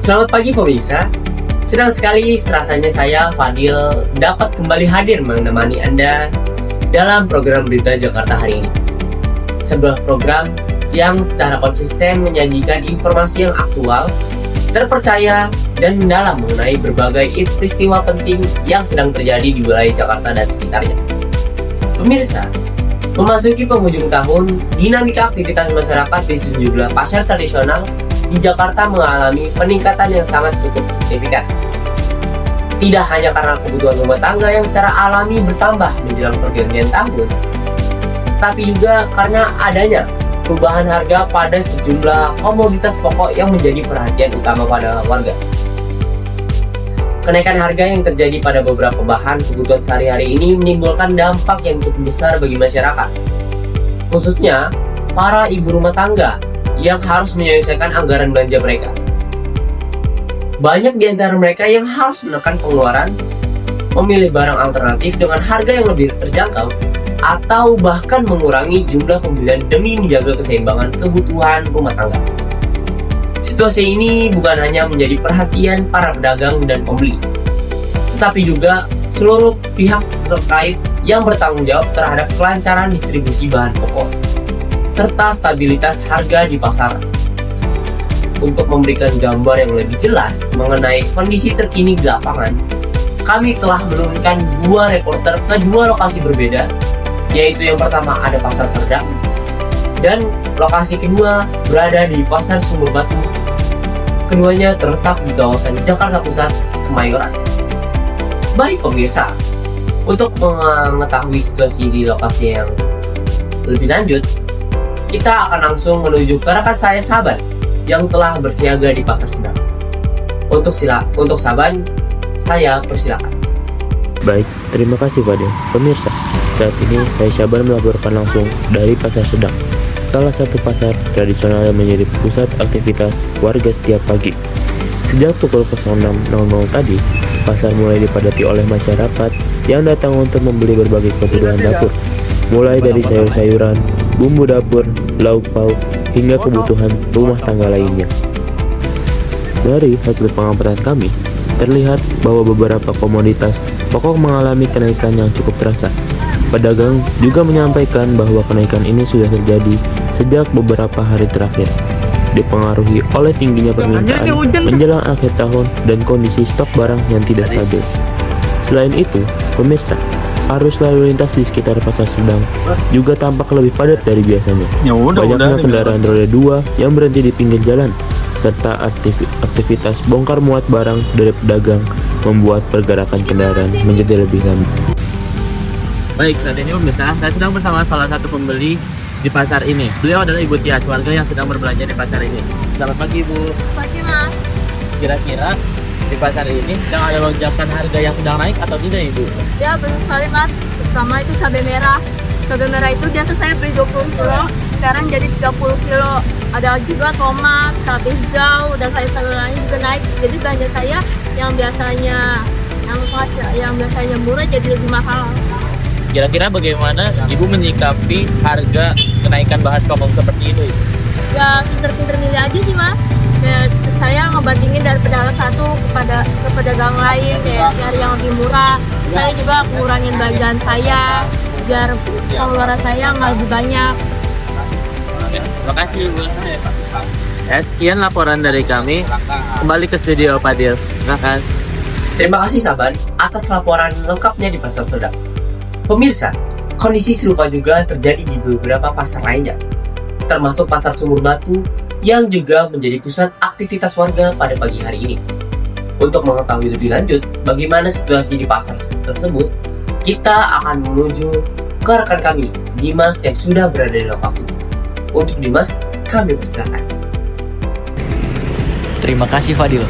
Selamat pagi pemirsa. Senang sekali rasanya saya Fadil dapat kembali hadir menemani Anda dalam program Berita Jakarta hari ini. Sebuah program yang secara konsisten menyajikan informasi yang aktual, terpercaya, dan mendalam mengenai berbagai peristiwa penting yang sedang terjadi di wilayah Jakarta dan sekitarnya. Pemirsa, memasuki penghujung tahun, dinamika aktivitas masyarakat di sejumlah pasar tradisional di Jakarta mengalami peningkatan yang sangat cukup signifikan. Tidak hanya karena kebutuhan rumah tangga yang secara alami bertambah menjelang pergantian tahun, tapi juga karena adanya perubahan harga pada sejumlah komoditas pokok yang menjadi perhatian utama pada warga. Kenaikan harga yang terjadi pada beberapa bahan kebutuhan sehari-hari ini menimbulkan dampak yang cukup besar bagi masyarakat, khususnya para ibu rumah tangga yang harus menyelesaikan anggaran belanja mereka. Banyak di antara mereka yang harus menekan pengeluaran, memilih barang alternatif dengan harga yang lebih terjangkau, atau bahkan mengurangi jumlah pembelian demi menjaga keseimbangan kebutuhan rumah tangga. Situasi ini bukan hanya menjadi perhatian para pedagang dan pembeli, tetapi juga seluruh pihak terkait yang bertanggung jawab terhadap kelancaran distribusi bahan pokok serta stabilitas harga di pasar. Untuk memberikan gambar yang lebih jelas mengenai kondisi terkini di lapangan, kami telah menurunkan dua reporter ke dua lokasi berbeda, yaitu yang pertama ada Pasar Serdang, dan lokasi kedua berada di Pasar Sumur Batu. Keduanya terletak di kawasan Jakarta Pusat, Kemayoran. Baik pemirsa, untuk mengetahui situasi di lokasi yang lebih lanjut, kita akan langsung menuju ke rekan saya Saban yang telah bersiaga di Pasar Serdang. Untuk Saban, saya persilakan. Baik, terima kasih Fadil. Pemirsa, saat ini saya Saban melaporkan langsung dari Pasar Serdang, salah satu pasar tradisional yang menjadi pusat aktivitas warga setiap pagi. Sejak pukul 06.00 tadi, pasar mulai dipadati oleh masyarakat yang datang untuk membeli berbagai kebutuhan dapur, mulai dari sayur-sayuran, bumbu dapur, lauk pauk, hingga kebutuhan rumah tangga lainnya. Dari hasil pengamatan kami, terlihat bahwa beberapa komoditas pokok mengalami kenaikan yang cukup terasa. Pedagang juga menyampaikan bahwa kenaikan ini sudah terjadi sejak beberapa hari terakhir, dipengaruhi oleh tingginya permintaan menjelang akhir tahun dan kondisi stok barang yang tidak stabil. Selain itu, pemirsa, arus lalu lintas di sekitar Pasar Serdang juga tampak lebih padat dari biasanya. Banyaknya kendaraan roda 2 yang berhenti di pinggir jalan, serta aktivitas bongkar muat barang dari pedagang membuat pergerakan kendaraan menjadi lebih lambat. Baik, saat ini pemirsa, saya sedang bersama salah satu pembeli di pasar ini. Beliau adalah Ibu Tias, warga yang sedang berbelanja di pasar ini. Selamat pagi, Bu. Pagi, Mas. Kira-kira di pasar ini sedang ada lonjakan harga yang sedang naik atau tidak, Ibu? Ya, betul sekali, Mas. Pertama itu cabai merah. Cabai merah itu biasa saya beli 20 kilo, sekarang jadi 30 kilo. Ada juga tomat, cabai hijau, dan sayur-sayur lain juga naik. Jadi belanja saya yang biasanya murah jadi lebih mahal. Kira-kira bagaimana Ibu menyikapi harga kenaikan bahan pokok seperti itu, Ibu? Ya, pinter-pinter milih aja sih, Mas. Ya, saya ngebandingin dari pedagang satu ke pedagang lain, ya, cari yang lebih murah. Saya juga ngurangin belanjaan saya biar pengeluaran saya nggak lebih banyak. Terima kasih, Ibu. Ya, sekian laporan dari kami. Kembali ke studio Fadil. Silakan. Terima kasih Saban atas laporan lengkapnya di Pasar Serdang. Pemirsa, kondisi serupa juga terjadi di beberapa pasar lainnya, termasuk Pasar Sumur Batu yang juga menjadi pusat aktivitas warga pada pagi hari ini. Untuk mengetahui lebih lanjut bagaimana situasi di pasar tersebut, kita akan menuju ke rekan kami, Dimas, yang sudah berada di lokasi. Untuk Dimas, kami persilakan. Terima kasih Fadil.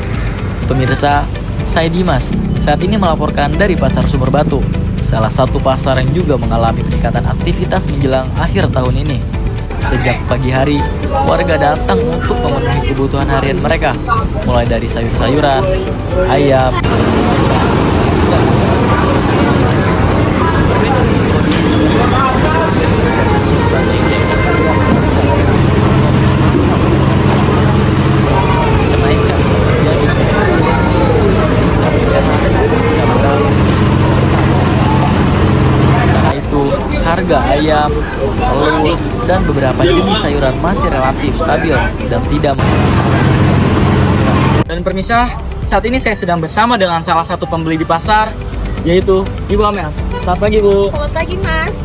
Pemirsa, saya Dimas. Saat ini melaporkan dari Pasar Sumur Batu, salah satu pasar yang juga mengalami peningkatan aktivitas menjelang akhir tahun ini. Sejak pagi hari, warga datang untuk memenuhi kebutuhan harian mereka, mulai dari sayur-sayuran, ayam, kenaikan terjadi ayam, telur, dan beberapa jenis sayuran masih relatif stabil dan tidak. Dan pemirsa, saat ini saya sedang bersama dengan salah satu pembeli di pasar, yaitu Ibu Amel. Selamat pagi, Bu. Selamat pagi mas.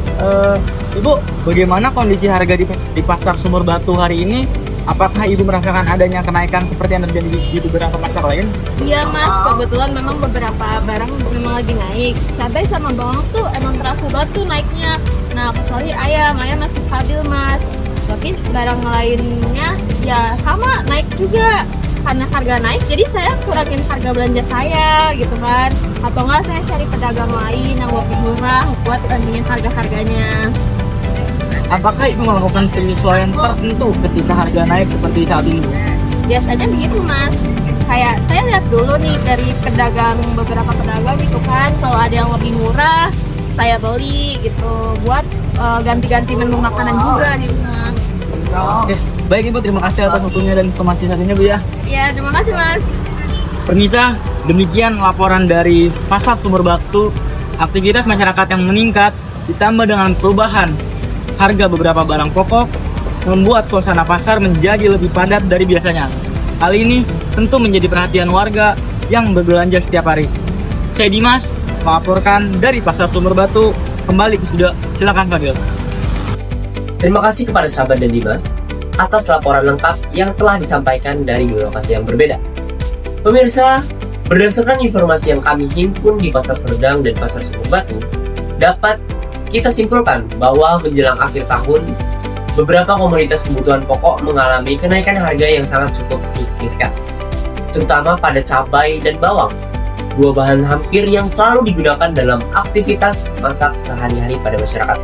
Ibu, bagaimana kondisi harga di pasar Sumur Batu hari ini? Apakah Ibu merasakan adanya kenaikan seperti yang terjadi di beberapa pasar lain? Iya mas, kebetulan memang beberapa barang memang lagi naik. Cabai sama bawang tuh emang terasa banget tuh naiknya. Nah kecuali ayam masih stabil mas. Tapi barang lainnya ya sama naik juga. Karena harga naik, jadi saya kurangin harga belanja saya gitu kan. Atau enggak saya cari pedagang lain yang lebih murah buat bandingin harga-harganya. Apakah Ibu melakukan penyesuaian tertentu ketika harga naik seperti saat ini, Bu? Biasanya begitu mas. Kayak saya lihat dulu nih dari beberapa pedagang gitu kan. Kalau ada yang lebih murah, saya beli gitu. Buat ganti-ganti menu makanan juga di rumah. Oke, baik Ibu, terima kasih atas waktunya dan informasinya, Bu ya. Ya, terima kasih mas. Pemirsa, demikian laporan dari Pasar Sumur Batu. Aktivitas masyarakat yang meningkat ditambah dengan perubahan harga beberapa barang pokok membuat suasana pasar menjadi lebih padat dari biasanya. Hal ini tentu menjadi perhatian warga yang berbelanja setiap hari. Saya Dimas melaporkan dari Pasar Sumur Batu. Kembali ke studio, silakan Fadil. Terima kasih kepada Sahabat dan Dimas atas laporan lengkap yang telah disampaikan dari dua lokasi yang berbeda. Pemirsa, berdasarkan informasi yang kami himpun di Pasar Serdang dan Pasar Sumur Batu, dapat kita simpulkan bahwa menjelang akhir tahun, beberapa komoditas kebutuhan pokok mengalami kenaikan harga yang sangat cukup signifikan, terutama pada cabai dan bawang, dua bahan hampir yang selalu digunakan dalam aktivitas masak sehari-hari pada masyarakat.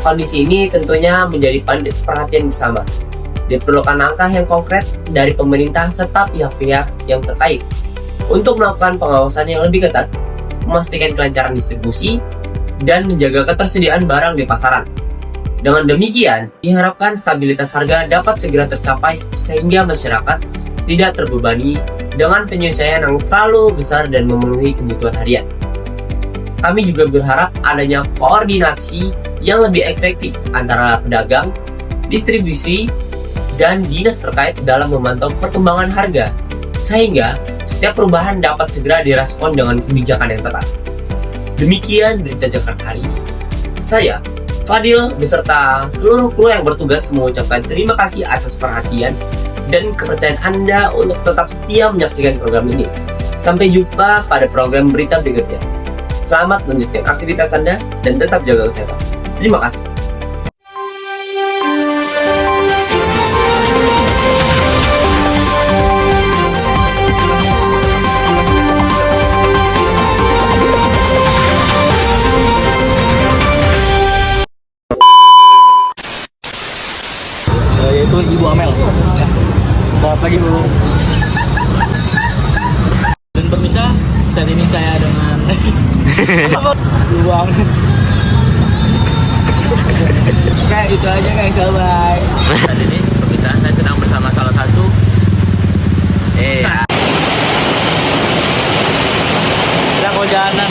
Kondisi ini tentunya menjadi perhatian bersama. Diperlukan langkah yang konkret dari pemerintah serta pihak-pihak yang terkait untuk melakukan pengawasan yang lebih ketat, memastikan kelancaran distribusi, dan menjaga ketersediaan barang di pasaran. Dengan demikian, diharapkan stabilitas harga dapat segera tercapai sehingga masyarakat tidak terbebani dengan penyesuaian yang terlalu besar dan memenuhi kebutuhan harian. Kami juga berharap adanya koordinasi yang lebih efektif antara pedagang, distribusi, dan dinas terkait dalam memantau perkembangan harga, sehingga setiap perubahan dapat segera direspon dengan kebijakan yang tepat. Demikian berita Jakarta hari ini. Saya, Fadil, beserta seluruh kru yang bertugas mengucapkan terima kasih atas perhatian dan kepercayaan Anda untuk tetap setia menyaksikan program ini. Sampai jumpa pada program berita berikutnya. Selamat melanjutkan aktivitas Anda dan tetap jaga kesehatan. Terima kasih. Yaitu Ibu Amel. Selamat pagi, Bu. Dan pemirsa, saat ini saya dengan Ibu Amel. Oke, itu aja guys, bye. Saat ini pemirsa, saya sedang bersama salah satu Kita mau jalan.